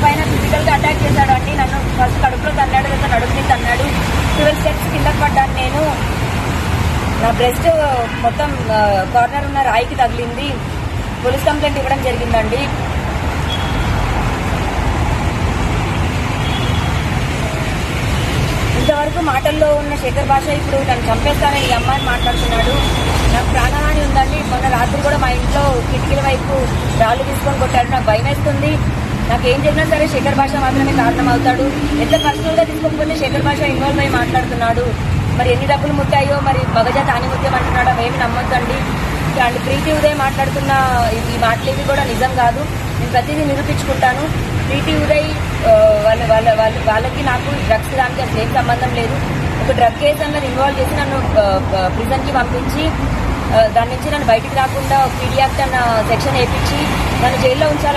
పైన ఫిజికల్ గా అటాక్ చేశాడు అండి. నన్ను ఫస్ట్ కడుపులో తన్నాడు, లేదా నడుపు మీద తన్నాడు. 12 స్టెప్స్ కిందకి పడ్డాను నేను. నా బ్రెస్ట్ మొత్తం కార్నర్ ఉన్న రాయికి తగిలింది. పోలీస్ కంప్లైంట్ ఇవ్వడం జరిగిందండి. ఇంతవరకు మాటల్లో ఉన్న శేఖర్ భాష ఇప్పుడు నన్ను చంపేస్తానని ఈ అమ్మాయిని మాట్లాడుతున్నాడు. నాకు ప్రాణహాని ఉందండి. మొన్న రాత్రి కూడా మా ఇంట్లో కిటికీల వైపు రాళ్ళు తీసుకొని కొట్టాడు. నాకు భయం వేస్తుంది. నాకు ఏం జరిగినా సరే శేఖర్ భాష మాత్రమే కారణం అవుతాడు. ఎంత పర్సనల్ గా తీసుకోకపోతే శేఖర్ భాష ఇన్వాల్వ్ అయ్యి మాట్లాడుతున్నాడు. మరి ఎన్ని డబ్బులు ముట్టాయో, మరి మగజాతి హాని ముత్యం అంటున్నాడో అవేమి నమ్మొద్దండి. అండ్ ప్రీతి ఉదయ్ మాట్లాడుతున్న ఈ మాటలేవి కూడా నిజం కాదు. నేను ప్రతిదీ నిరూపించుకుంటాను. ప్రీతి ఉదయ్ వాళ్ళకి నాకు డ్రగ్స్ దానికి అసలు ఏం సంబంధం లేదు. ఒక డ్రగ్ కేసు అన్నది ఇన్వాల్వ్ చేసి నన్ను ప్రిజన్ కి పంపించి దాని నుంచి నన్ను బయటికి రాకుండా పీడీ యాక్ట్ అన్న సెక్షన్ వేయించి నన్ను జైల్లో ఉంచాలి.